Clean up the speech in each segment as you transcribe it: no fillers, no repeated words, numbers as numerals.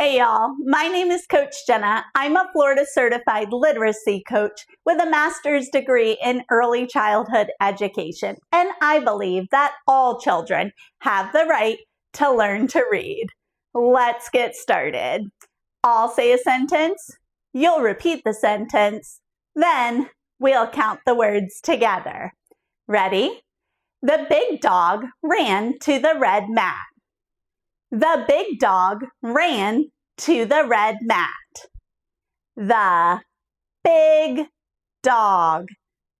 Hey y'all, my name is Coach Jenna. I'm a Florida certified literacy coach with a master's degree in early childhood education, and I believe that all children have the right to learn to read. Let's get started. I'll say a sentence, you'll repeat the sentence, then we'll count the words together. Ready? The big dog ran to the red mat. The big dog ran to the red mat. The big dog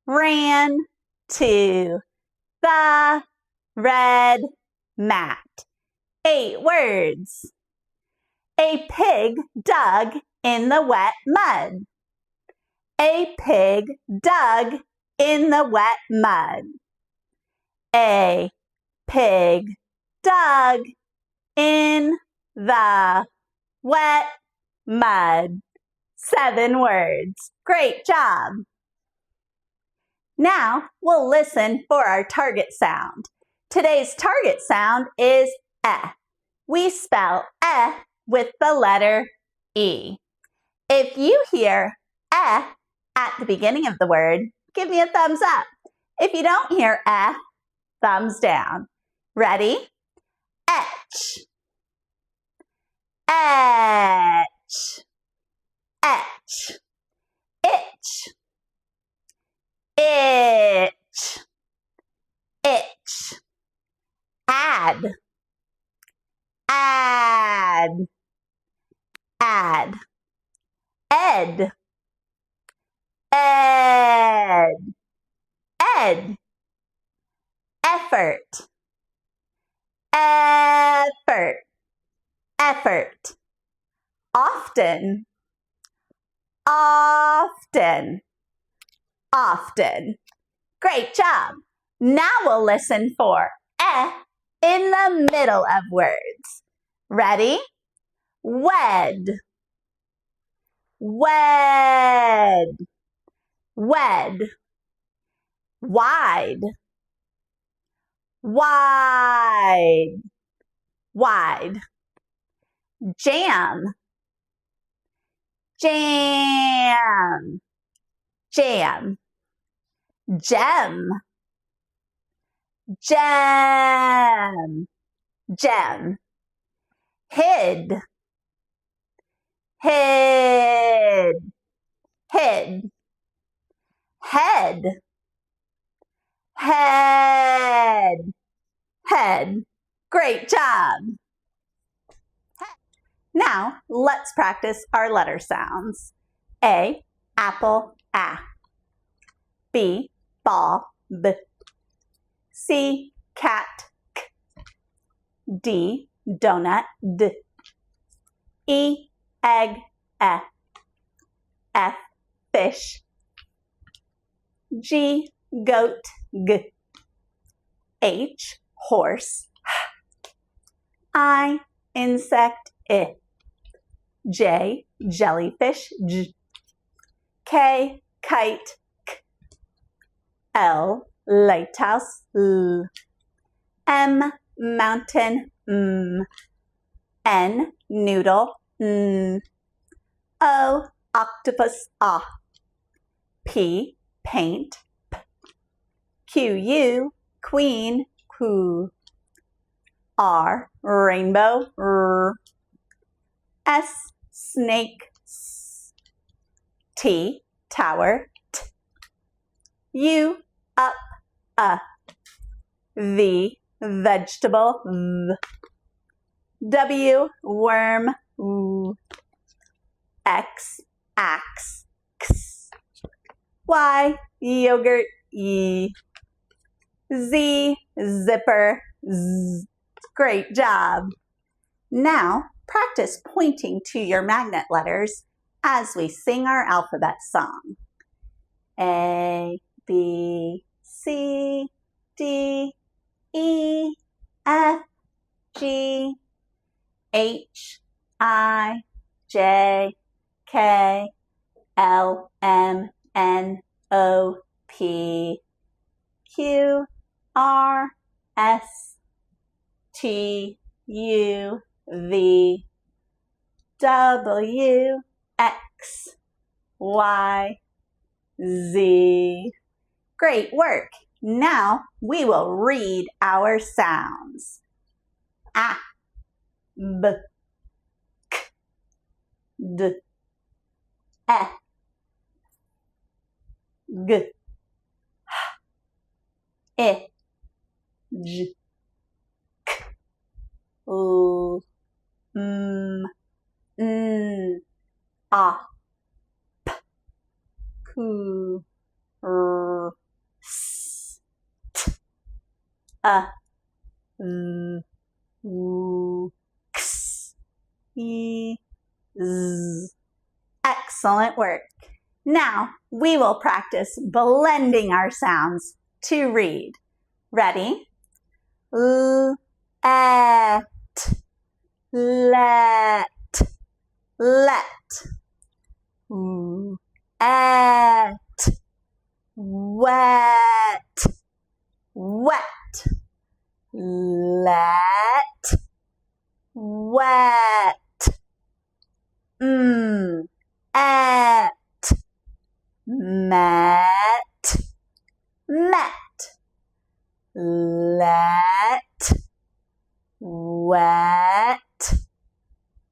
ran to the red mat. 8 words. A pig dug in the wet mud. A pig dug in the wet mud. A pig dug in the wet mud. 7 words. Great job. Now we'll listen for our target sound. Today's target sound is eh. We spell eh with the letter E. If you hear eh at the beginning of the word, give me a thumbs up. If you don't hear eh, thumbs down. Ready? Etch, etch, etch, itch, itch, itch, add, add, add, ed, ed, ed, effort, effort, effort, often, often, often. Great job. Now we'll listen for eh in the middle of words. Ready? Wed, wed, wed, wide, wide, wide, jam, jam, jam, gem, gem, gem, hid, hid, hid, head, head, head. Great job. Now, let's practice our letter sounds. A, apple, A. B, ball, B. C, cat, K. D, donut, D. E, egg, E. F, fish. G, goat, G. H, horse, H. I, insect, I. J, jellyfish, J. K, kite, K. L, lighthouse, L. M, mountain, M. N, noodle, N. O, octopus, A. P, paint, P. Q, U, queen, Q. R, rainbow, R. S, snake, S. T, tower, T. U, up, V, vegetable, V. W, worm, W. X, axe, X. Y, yogurt, Y. Z, zipper, Z. Great job. Now, practice pointing to your magnet letters as we sing our alphabet song. A, B, C, D, E, F, G, H, I, J, K, L, M, N, O, P, Q, R, S, T, U, V, W, X, Y, Z. Great work. Now we will read our sounds. A, B, K, D, E, G, H, I, J, K, L, M, N, A, P, Q, R, S, T, A, V, W, X, Y, Z. Excellent work. Now we will practice blending our sounds to read. Ready? L, et, let, let. Et, wet, wet. Let, wet. Et, met, met. Let, wet,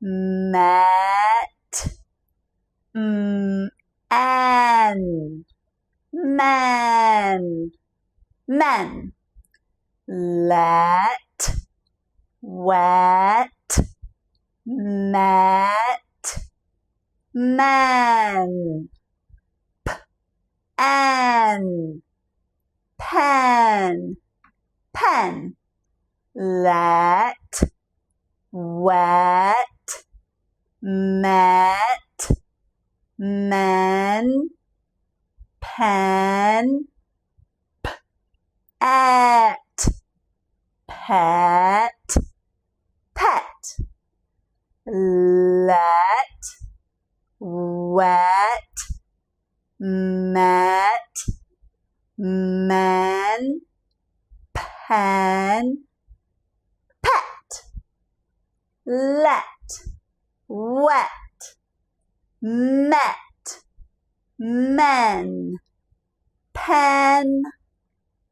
met. En, men, men. Let, wet, met, men. En, pen, pen. Let, wet, met, men, pen. Et, pet, pet. Let, wet, met, men, pen, pet. Let, wet, met, men, pen,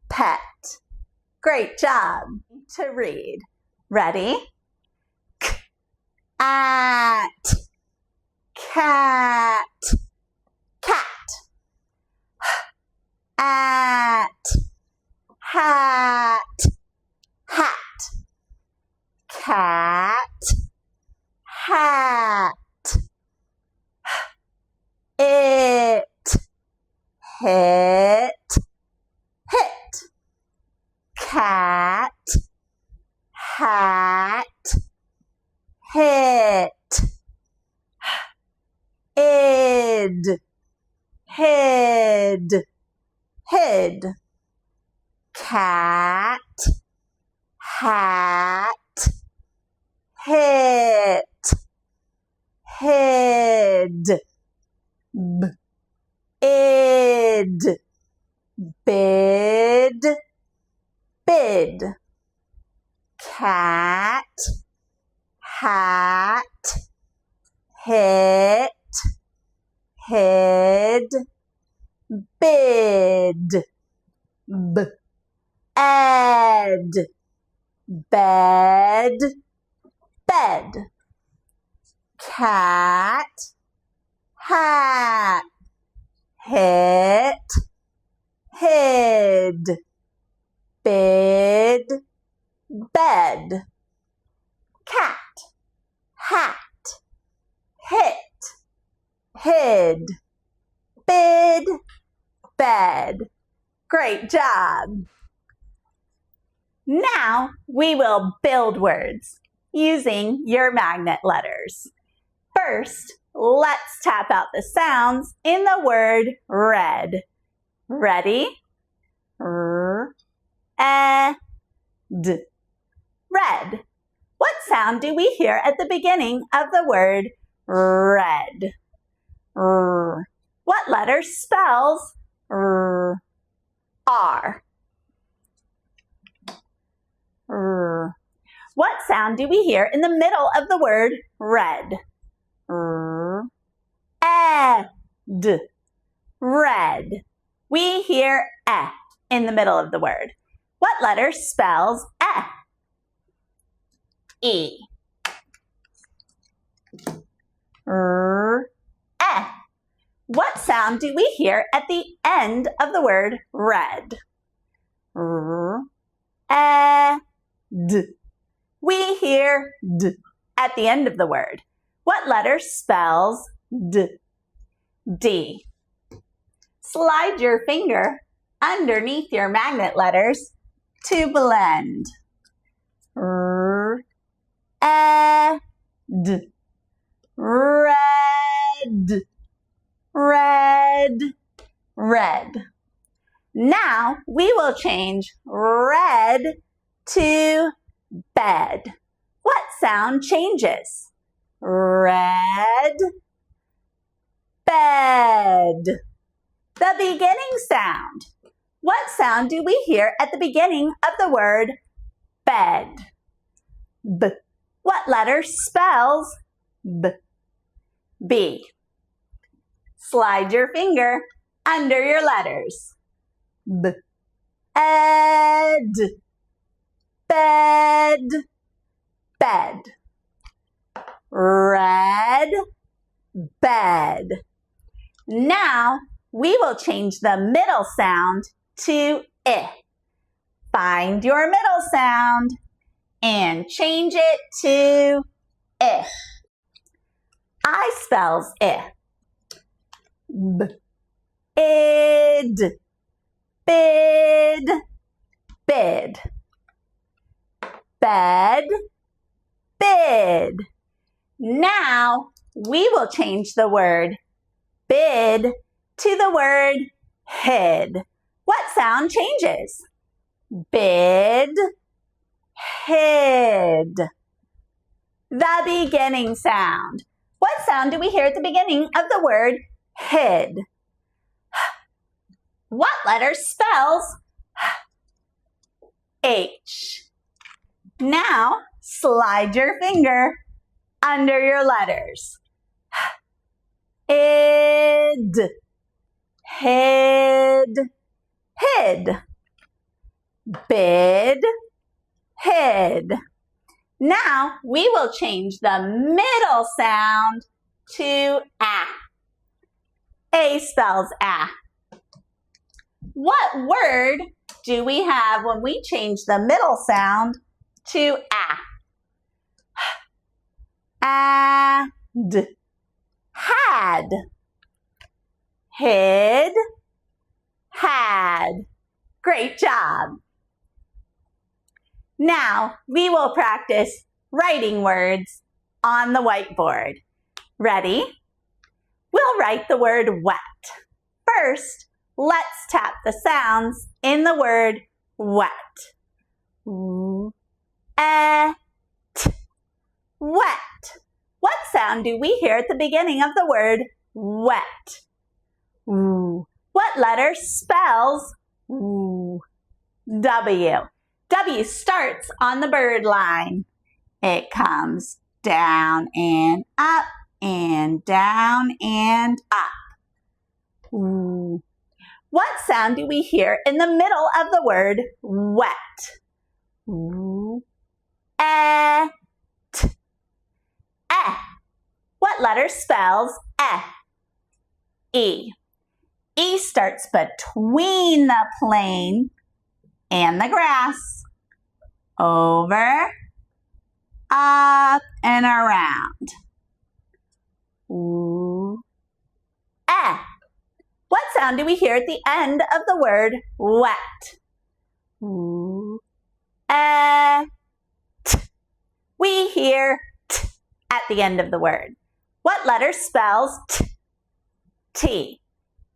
pet. Great job. To read. Ready? K, at, cat, cat. At, hat, hat. Cat, hat. It, hit, hit. Cat, hat, hit. Id, hid, hid. Cat, hat, hit, hid. B, id, bid, bid. Cat, hat, hit, hid, bid. B, ed, bed, bed. Cat, hat, hit, hid, bid, bed. Cat, hat, hit, hid, bid, bed. Great job. Now we will build words using your magnet letters. First, let's tap out the sounds in the word red. Ready? R, e, d. Red. What sound do we hear at the beginning of the word red? R. What letter spells r? R. R. What sound do we hear in the middle of the word red? red. We hear eh in the middle of the word. What letter spells eh? E. Eh. What sound do we hear at the end of the word red? D. We hear d at the end of the word. What letter spells d? D. Slide your finger underneath your magnet letters to blend. D. Red. Red. Red. Now we will change red to bed. What sound changes? Red. Bed. The beginning sound. What sound do we hear at the beginning of the word bed? B. What letter spells B? B. Slide your finger under your letters. B. Ed. Bed. Bed. Red. Bed. Now we will change the middle sound to I. Find your middle sound and change it to I. I spells I. B. Id. Bid. Bid. Bed. Bid. Now we will change the word bid to the word hid. What sound changes? Bid. Hid. The beginning sound. What sound do we hear at the beginning of the word hid? What letter spells H? Now slide your finger under your letters. Id. Hid. Hid. Bid. Hid. Now we will change the middle sound to A. A spells A. What word do we have when we change the middle sound to A? Ad. Had. Hid. Had. Great job. Now we will practice writing words on the whiteboard. Ready? We'll write the word wet. First, let's tap the sounds in the word wet. T. Wet. What sound do we hear at the beginning of the word wet? What letter spells W? W starts on the bird line. It comes down and up and down and up. What sound do we hear in the middle of the word wet? T. What letter spells E? E starts between the plane and the grass. Over, up, and around. What sound do we hear at the end of the word wet? T. We hear T at the end of the word. What letter spells T? T.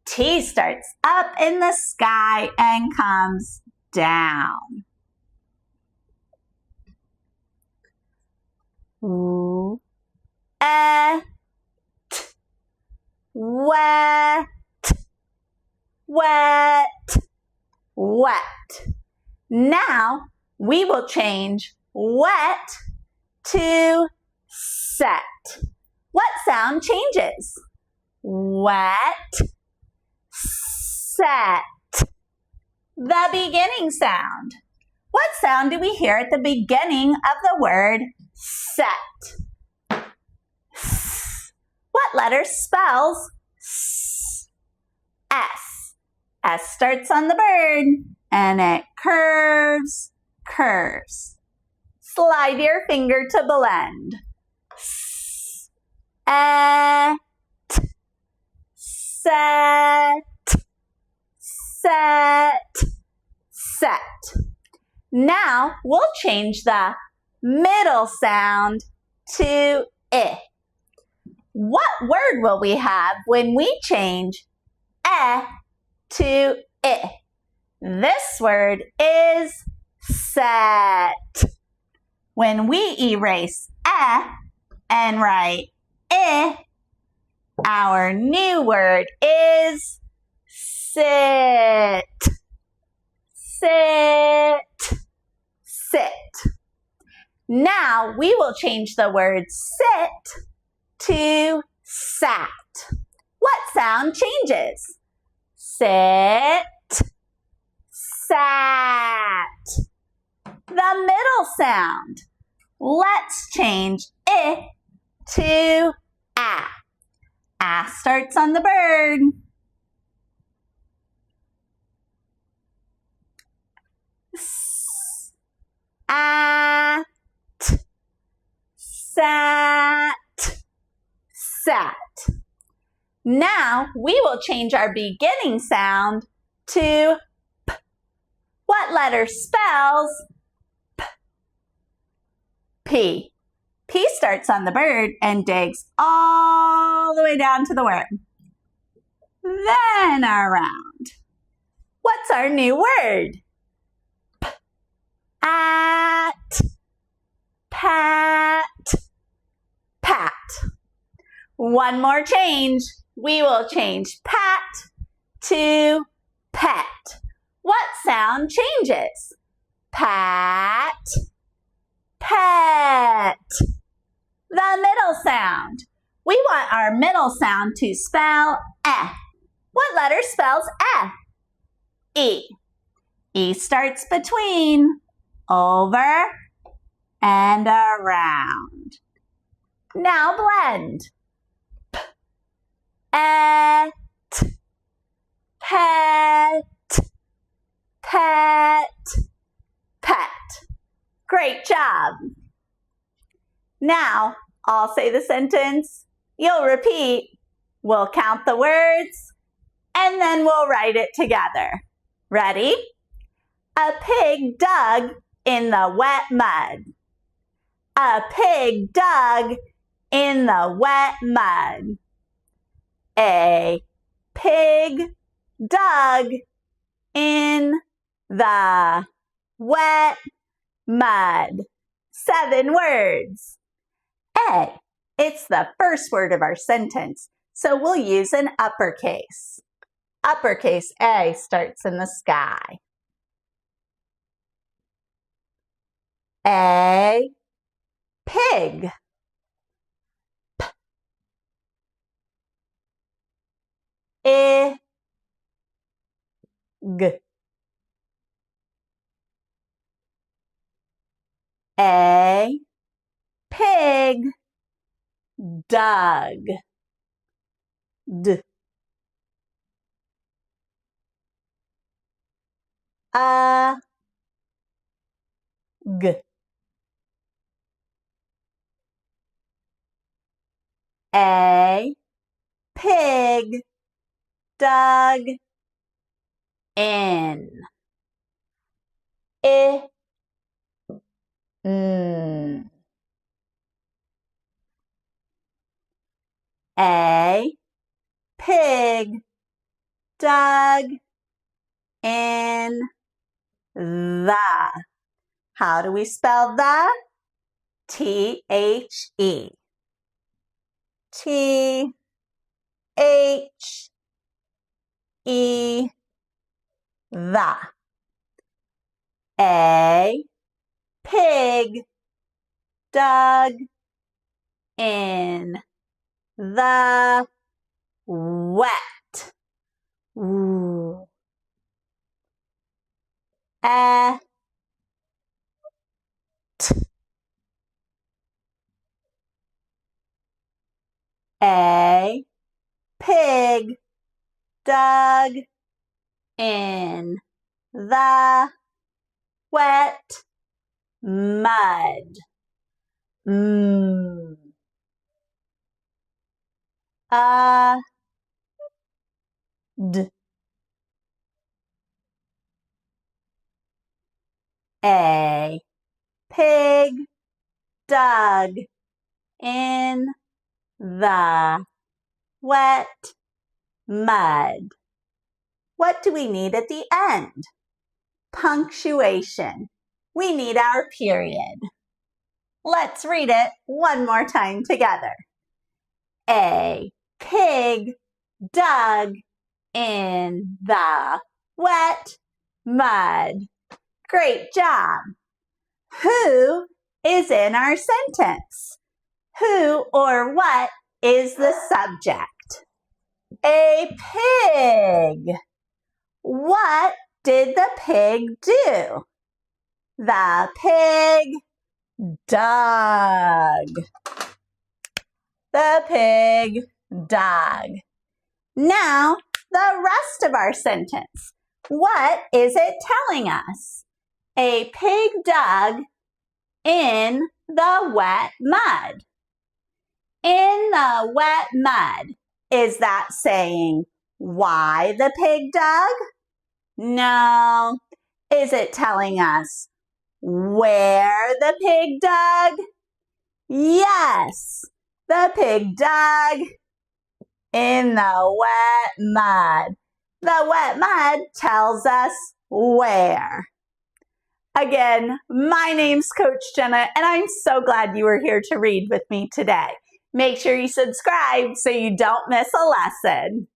T starts up in the sky and comes down. Wet. Wet. Wet. Wet. Now we will change wet to set. What sound changes? wet, set. The beginning sound. What sound do we hear at the beginning of the word set? What letter spells S? S starts on the bird and it curves, curves. Slide your finger to blend. Set, set, set, set. Now we'll change the middle sound to I. What word will we have when we change to I? This word is set. When we erase and write I, our new word is sit. Sit, sit. Now we will change the word sit to sat. What sound changes? Sit, sat. The middle sound. Let's change I to A. A starts on the bird. At, sat, sat. Now we will change our beginning sound to P. What letter spells P? P. P starts on the bird and digs all the way down to the worm. Then around. What's our new word? P. At, pat, pat. One more change. We will change pat to pet. What sound changes? Pat, pet. The middle sound. We want our middle sound to spell E. What letter spells E? E. E starts between, over, and around. Now blend. Et, pet, pet, pet. Great job. Now, I'll say the sentence, you'll repeat, we'll count the words, and then we'll write it together. Ready? A pig dug in the wet mud. A pig dug in the wet mud. A pig dug in the wet mud. 7 words. A. It's the first word of our sentence, so we'll use an uppercase. Uppercase A starts in the sky. A pig. I g. A pig dug. D. A g. A pig dug in. I n. A pig dug in the. How do we spell the? T-H-E. T-H-E. The. A pig dug in the wet. Ooh. A pig dug in the wet mud. A d. A pig dug in the wet mud. What do we need at the end? Punctuation. We need our period. Let's read it one more time together. A pig dug in the wet mud. Great job. Who is in our sentence? Who or what is the subject? A pig. What did the pig do? The pig dug. The pig dug. Now, the rest of our sentence. What is it telling us? A pig dug in the wet mud. In the wet mud. Is that saying why the pig dug? No. Is it telling us where the pig dug? Yes. The pig dug in the wet mud. The wet mud tells us where. Again, my name's Coach Jenna, and I'm so glad you were here to read with me today. Make sure you subscribe so you don't miss a lesson.